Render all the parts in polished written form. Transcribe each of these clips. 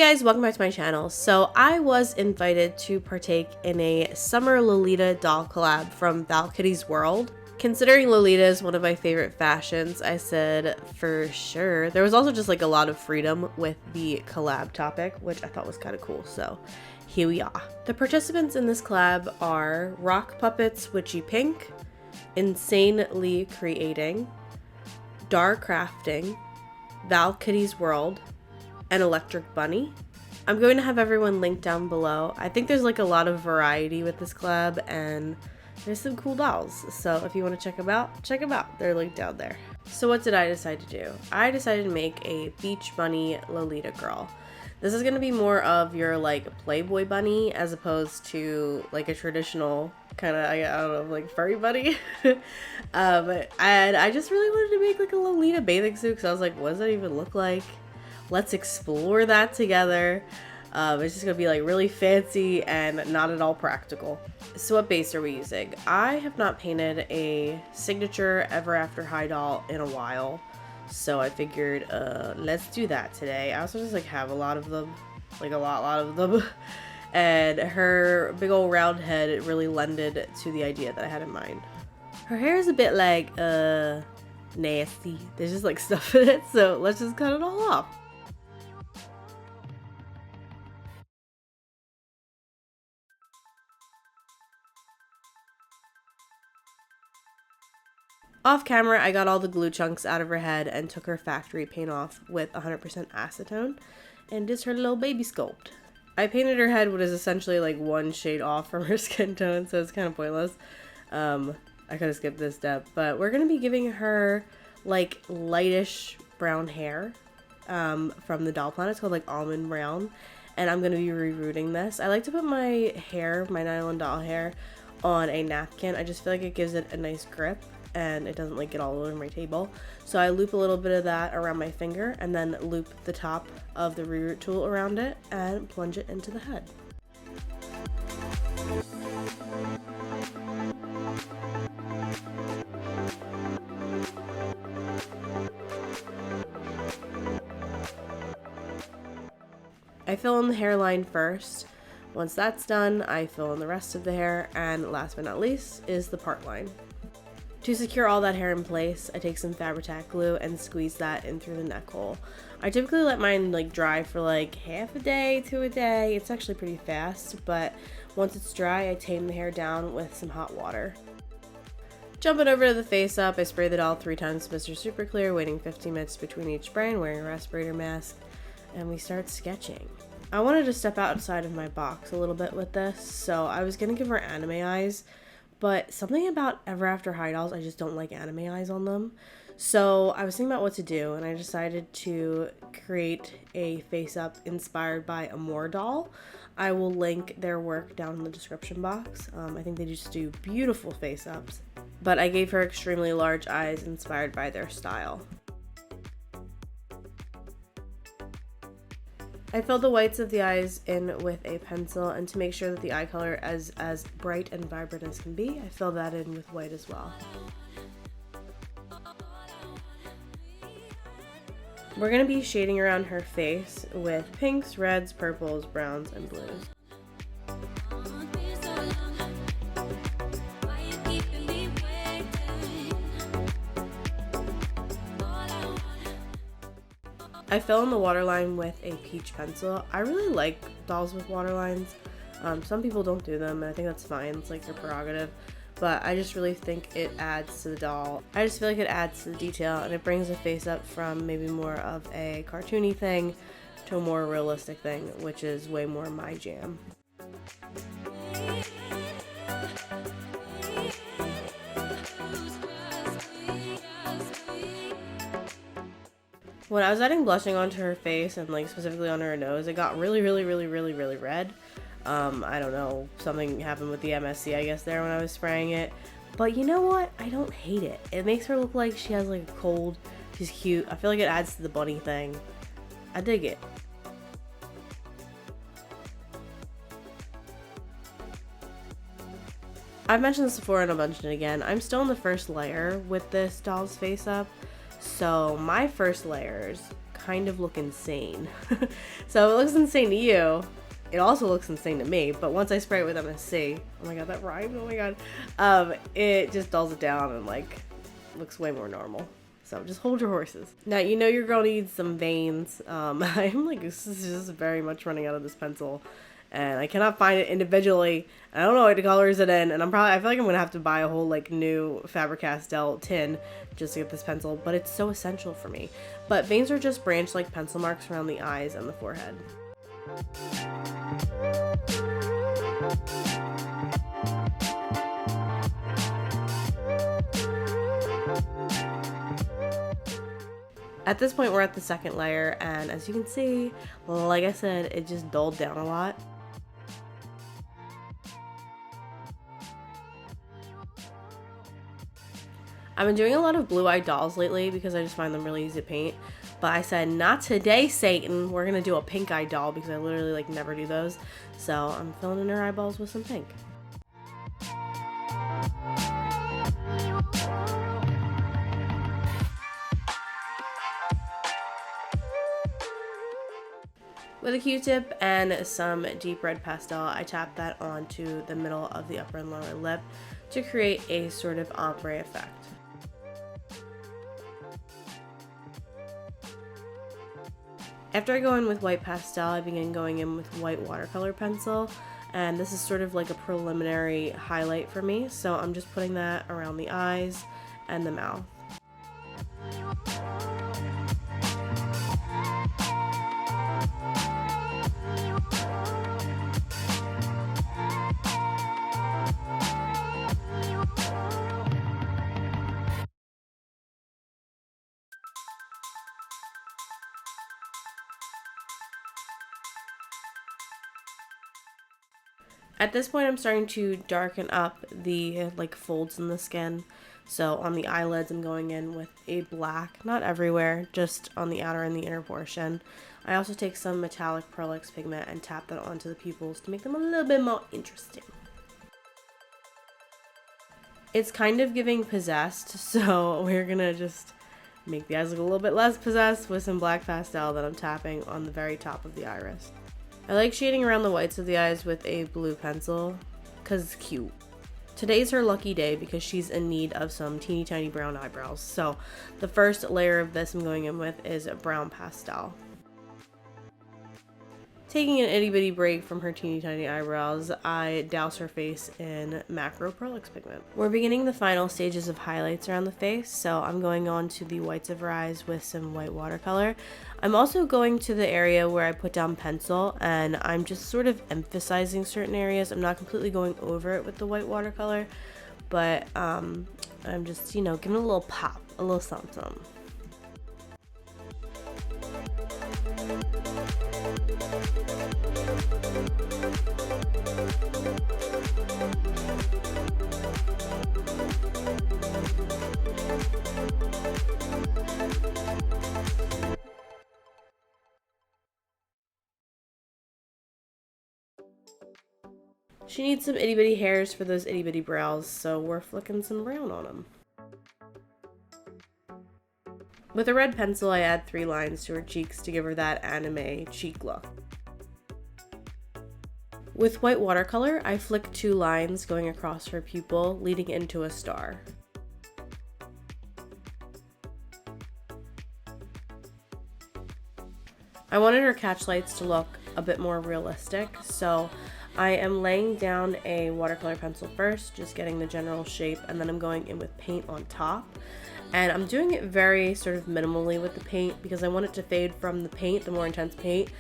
guys, welcome back to my channel. So I was invited to partake in a summer Lolita doll collab from Valkitty's World. Considering Lolita is one of my favorite fashions, I said for sure. There was also just like a lot of freedom with the collab topic, which I thought was kind of cool, so here we are. The participants in this collab are Rock Puppets Witchy Pink, Insanely Creating, Dar Crafting, Valkitty's World, and Electric Bunny. I'm going to have everyone linked down below. I think there's like a lot of variety with this collab and there's some cool dolls. So if you want to check them out. They're linked down there. So what did I decide to do? I decided to make a beach bunny Lolita girl. This is going to be more of your like Playboy bunny as opposed to like a traditional kind of, I don't know, like furry bunny. And I just really wanted to make like a Lolita bathing suit because I was like, what does that even look like? Let's explore that together. It's just gonna be like really fancy and not at all practical. So what base are we using? I have not painted a signature Ever After High doll in a while. So I figured, let's do that today. I also just like have a lot of them, like a lot of them. And her big old round head really lended to the idea that I had in mind. Her hair is a bit like, nasty. There's just like stuff in it, so let's just cut it all off. Off camera, I got all the glue chunks out of her head and took her factory paint off with 100% acetone and did her little baby sculpt. I painted her head what is essentially like one shade off from her skin tone, so it's kind of pointless. I could have skipped this step, but we're going to be giving her like lightish brown hair from the doll planet. It's called like almond brown, and I'm going to be rerooting this. I like to put my hair, my nylon doll hair, on a napkin. I just feel like it gives it a nice grip and it doesn't like get all over my table. So I loop a little bit of that around my finger and then loop the top of the reroot tool around it and plunge it into the head. I fill in the hairline first. Once that's done, I fill in the rest of the hair, and last but not least is the part line. To secure all that hair in place, I take some Fabri-Tac glue and squeeze that in through the neck hole. I typically let mine like dry for like half a day to a day. It's actually pretty fast, but once it's dry, I tame the hair down with some hot water. Jumping over to the face up, I spray the doll 3 times with Mr. Super Clear, waiting 15 minutes between each spray and wearing a respirator mask, and we start sketching. I wanted to step outside of my box a little bit with this, so I was gonna give her anime eyes, but something about Ever After High dolls, I just don't like anime eyes on them. So I was thinking about what to do, and I decided to create a face-up inspired by a More doll. I will link their work down in the description box. I think they just do beautiful face-ups, but I gave her extremely large eyes inspired by their style. I filled the whites of the eyes in with a pencil, and to make sure that the eye color is as bright and vibrant as can be, I fill that in with white as well. We're going to be shading around her face with pinks, reds, purples, browns, and blues. I fill in the waterline with a peach pencil. I really like dolls with waterlines. Some people don't do them, and I think that's fine. It's like their prerogative. But I just really think it adds to the doll. I just feel like it adds to the detail, and it brings the face up from maybe more of a cartoony thing to a more realistic thing, which is way more my jam. When I was adding blushing onto her face and like specifically on her nose, it got really red. I don't know, something happened with the MSC I guess there when I was spraying it. But you know what? I don't hate it. It makes her look like she has like a cold. She's cute. I feel like it adds to the bunny thing. I dig it. I've mentioned this before and I'll mention it again. I'm still in the first layer with this doll's face up. So my first layers kind of look insane. So it looks insane to you. It also looks insane to me, but once I spray it with MSC, oh my god, that rhymed, oh my god, it just dulls it down and like looks way more normal. So just hold your horses. Now you know you're gonna need some veins. I'm like, this is just very much running out of this pencil, and I cannot find it individually. I don't know what colors it in, and I feel like I'm gonna have to buy a whole like new Faber-Castell tin just to get this pencil, but it's so essential for me. But veins are just branched like pencil marks around the eyes and the forehead. At this point, we're at the second layer, and as you can see, like I said, it just dulled down a lot. I've been doing a lot of blue-eyed dolls lately because I just find them really easy to paint. But I said, not today, Satan. We're gonna do a pink-eyed doll because I literally like never do those. So I'm filling in her eyeballs with some pink. With a Q-tip and some deep red pastel, I tapped that onto the middle of the upper and lower lip to create a sort of ombre effect. After I go in with white pastel, I begin going in with white watercolor pencil, and this is sort of like a preliminary highlight for me, so I'm just putting that around the eyes and the mouth. At this point, I'm starting to darken up the like folds in the skin. So on the eyelids, I'm going in with a black, not everywhere, just on the outer and the inner portion. I also take some metallic Pearlix pigment and tap that onto the pupils to make them a little bit more interesting. It's kind of giving possessed, so we're gonna just make the eyes look a little bit less possessed with some black pastel that I'm tapping on the very top of the iris. I like shading around the whites of the eyes with a blue pencil, because it's cute. Today's her lucky day because she's in need of some teeny tiny brown eyebrows. So the first layer of this I'm going in with is a brown pastel. Taking an itty bitty break from her teeny tiny eyebrows, I douse her face in macro Pearlix pigment. We're beginning the final stages of highlights around the face, so I'm going on to the whites of her eyes with some white watercolor. I'm also going to the area where I put down pencil, and I'm just sort of emphasizing certain areas. I'm not completely going over it with the white watercolor, but I'm just, you know, giving it a little pop, a little something something. She needs some itty bitty hairs for those itty bitty brows, so we're flicking some brown on them. With a red pencil, I add 3 lines to her cheeks to give her that anime cheek look. With white watercolor, I flick 2 lines going across her pupil, leading into a star. I wanted her catch lights to look a bit more realistic, so I am laying down a watercolor pencil first, just getting the general shape, and then I'm going in with paint on top. And I'm doing it very sort of minimally with the paint because I want it to fade from the paint, the more intense paint,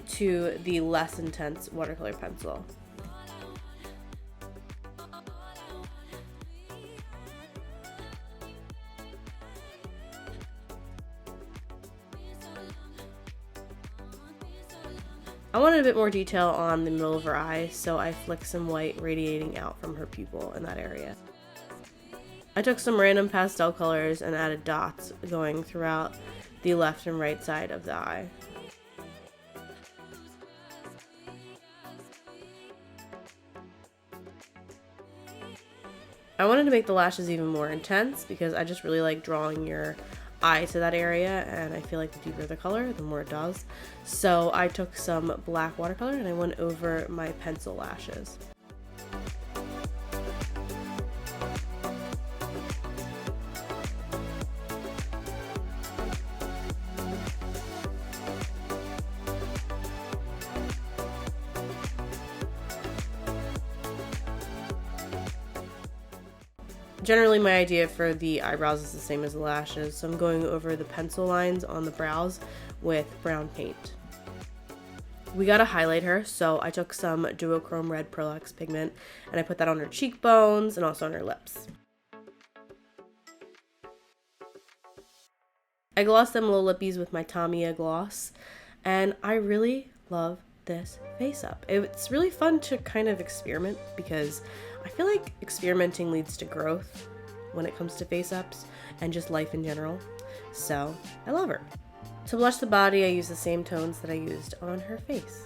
to the less intense watercolor pencil. I wanted a bit more detail on the middle of her eye, so I flicked some white radiating out from her pupil in that area. I took some random pastel colors and added dots going throughout the left and right side of the eye. I wanted to make the lashes even more intense because I just really like drawing your eye to that area, and I feel like the deeper the color, the more it does. So I took some black watercolor and I went over my pencil lashes. Generally, my idea for the eyebrows is the same as the lashes, so I'm going over the pencil lines on the brows with brown paint. We gotta highlight her, so I took some duochrome red Pearl-X pigment and I put that on her cheekbones and also on her lips. I glossed them little lippies with my Tamiya gloss, and I really love this face up. It's really fun to kind of experiment because I feel like experimenting leads to growth when it comes to face ups and just life in general. So I love her. To blush the body, I use the same tones that I used on her face.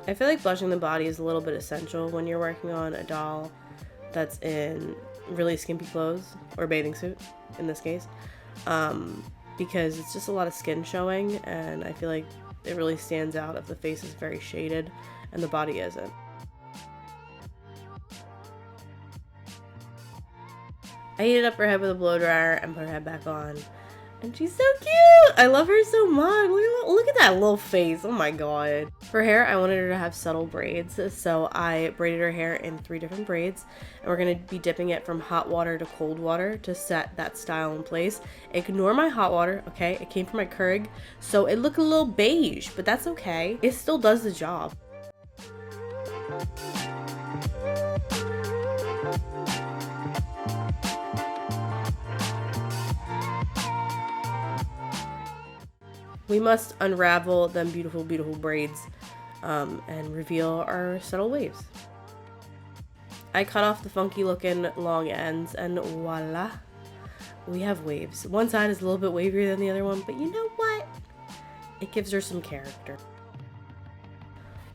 I feel like blushing the body is a little bit essential when you're working on a doll that's in really skimpy clothes, or bathing suit in this case, because it's just a lot of skin showing, and I feel like it really stands out if the face is very shaded and the body isn't. I heated up her head with a blow dryer and put her head back on. And she's so cute! I love her so much. Look at that little face. Oh my god. For hair, I wanted her to have subtle braids, so I braided her hair in 3 different braids. And we're going to be dipping it from hot water to cold water to set that style in place. Ignore my hot water, okay? It came from my Keurig, so it looked a little beige, but that's okay. It still does the job. We must unravel them beautiful, beautiful braids and reveal our subtle waves. I cut off the funky looking long ends and voila, we have waves. One side is a little bit wavier than the other one, but you know what? It gives her some character.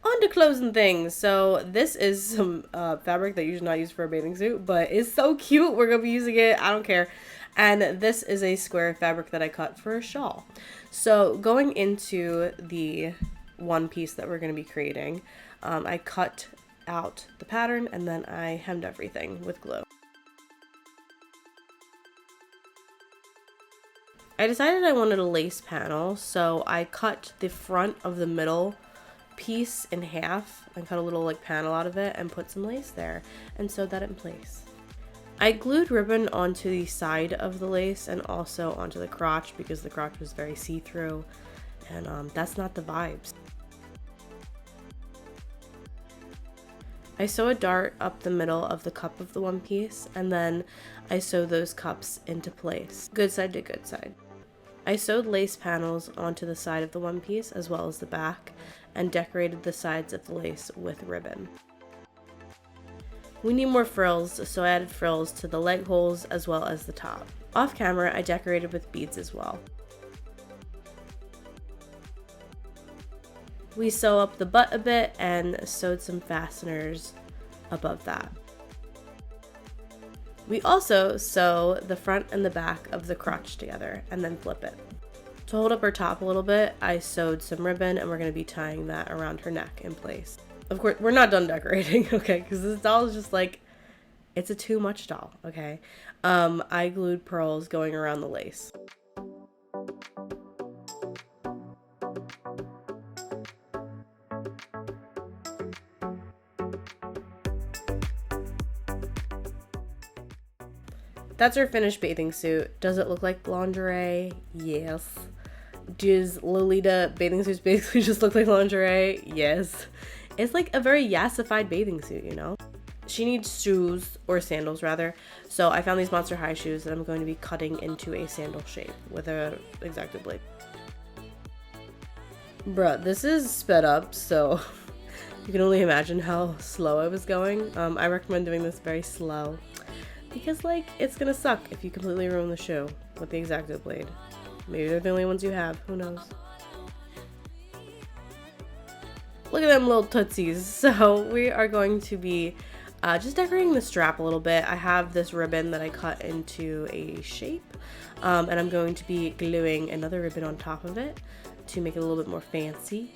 On to clothes and things. So this is some fabric that you should not use for a bathing suit, but it's so cute. We're gonna be using it. I don't care. And this is a square fabric that I cut for a shawl. So going into the one piece that we're going to be creating, I cut out the pattern and then I hemmed everything with glue. I decided I wanted a lace panel, so I cut the front of the middle piece in half and cut a little like panel out of it and put some lace there and sewed that in place. I glued ribbon onto the side of the lace and also onto the crotch because the crotch was very see-through, and that's not the vibes. I sew a dart up the middle of the cup of the one piece, and then I sew those cups into place, good side to good side. I sewed lace panels onto the side of the one piece as well as the back, and decorated the sides of the lace with ribbon. We need more frills, so I added frills to the leg holes as well as the top. Off camera, I decorated with beads as well. We sew up the butt a bit and sewed some fasteners above that. We also sew the front and the back of the crotch together and then flip it. To hold up her top a little bit, I sewed some ribbon and we're going to be tying that around her neck in place. Of course, we're not done decorating, okay, because this doll is just like, it's a too much doll, okay? I glued pearls going around the lace. That's her finished bathing suit. Does it look like lingerie? Yes. Does Lolita bathing suits basically just look like lingerie? Yes. It's like a very yassified bathing suit, you know? She needs shoes, or sandals rather, so I found these Monster High shoes that I'm going to be cutting into a sandal shape with a X-Acto blade. Bruh, this is sped up, so you can only imagine how slow I was going. I recommend doing this very slow, because like, it's gonna suck if you completely ruin the shoe with the X-Acto blade. Maybe they're the only ones you have, who knows? Look at them little tootsies. So we are going to be Just decorating the strap a little bit. I have this ribbon that I cut into a shape, and I'm going to be gluing another ribbon on top of it to make it a little bit more fancy.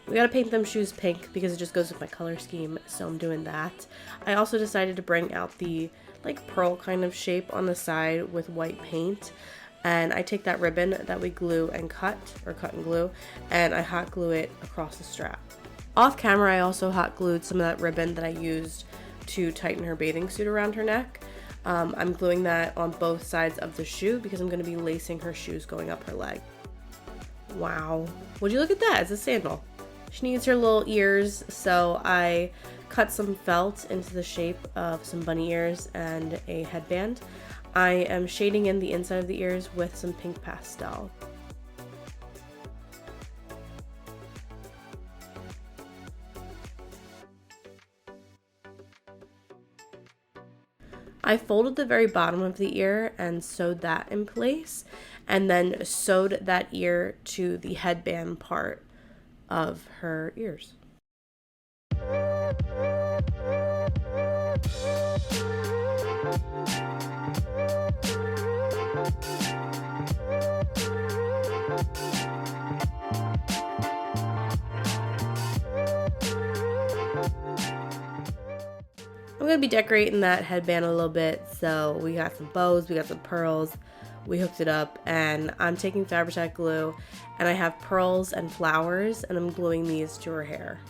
We gotta paint them shoes pink because it just goes with my color scheme, so I'm doing that. I also decided to bring out the like pearl kind of shape on the side with white paint, and I take that ribbon that we glue and cut and glue, and I hot glue it across the strap. Off camera, I also hot glued some of that ribbon that I used to tighten her bathing suit around her neck. I'm gluing that on both sides of the shoe because I'm going to be lacing her shoes going up her leg. Wow, would you look at that? It's a sandal. She needs her little ears, so I cut some felt into the shape of some bunny ears and a headband. I am shading in the inside of the ears with some pink pastel. I folded the very bottom of the ear and sewed that in place, and then sewed that ear to the headband part of her ears. I'm gonna be decorating that headband a little bit, so we got some bows, we got some pearls, we hooked it up, and I'm taking Fabri-Tac glue, and I have pearls and flowers, and I'm gluing these to her hair.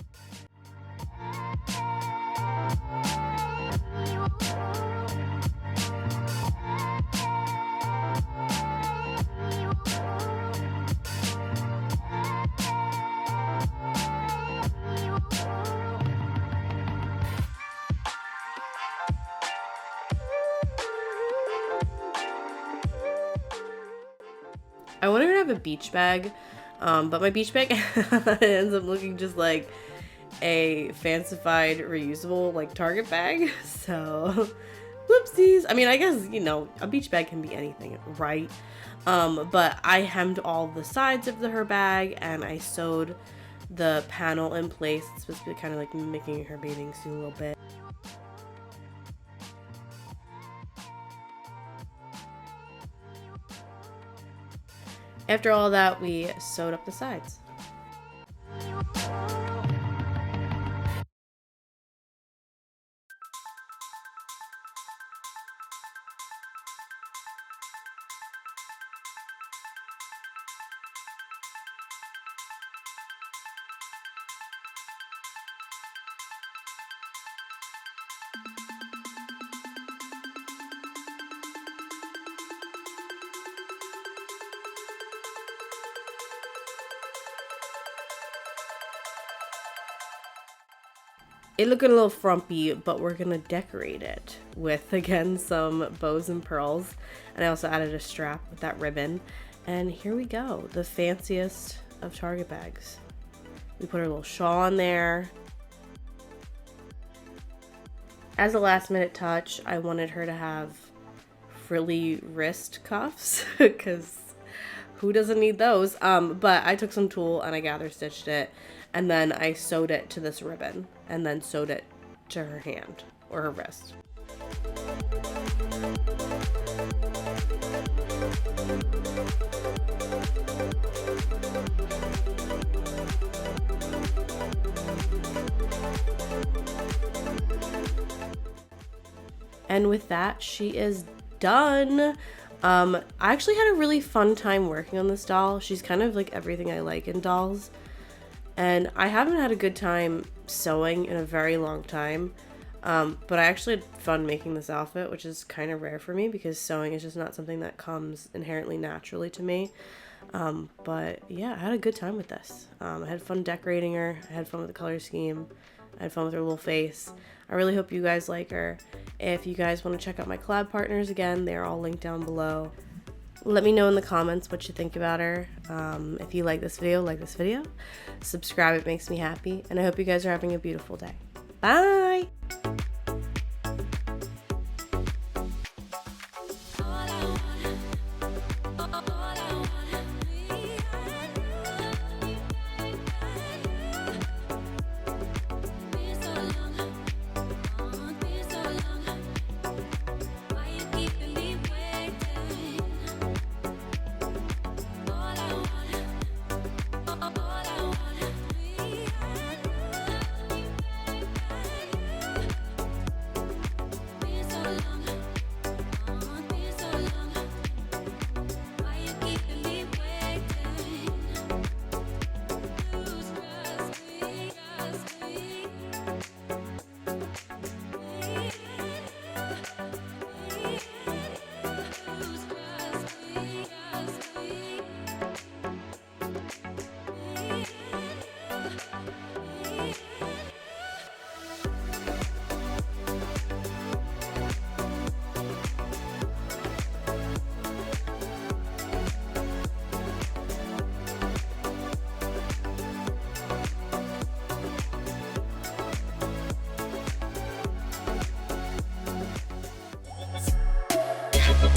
I wanted her to have a beach bag, but my beach bag ends up looking just like a fancified reusable like Target bag, so whoopsies. I mean, I guess, you know, a beach bag can be anything, right? But I hemmed all the sides of her bag and I sewed the panel in place. It's supposed to be kind of like mimicking her bathing suit a little bit. After all that, we sewed up the sides. It looking a little frumpy, but we're gonna decorate it with, again, some bows and pearls. And I also added a strap with that ribbon. And here we go, the fanciest of Target bags. We put our little shawl on there. As a last minute touch, I wanted her to have frilly wrist cuffs, because who doesn't need those? But I took some tulle and I gather stitched it, and then I sewed it to this ribbon, and then sewed it to her hand or her wrist. And with that, she is done. I actually had a really fun time working on this doll. She's kind of like everything I like in dolls. And I haven't had a good time sewing in a very long time. But I actually had fun making this outfit, which is kind of rare for me because sewing is just not something that comes inherently naturally to me. But yeah, I had a good time with this. I had fun decorating her. I had fun with the color scheme. I had fun with her little face. I really hope you guys like her. If you guys want to check out my collab partners, again, they're all linked down below. Let me know in the comments what you think about her. If you like this video. Subscribe, it makes me happy. And I hope you guys are having a beautiful day. Bye!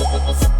Peace.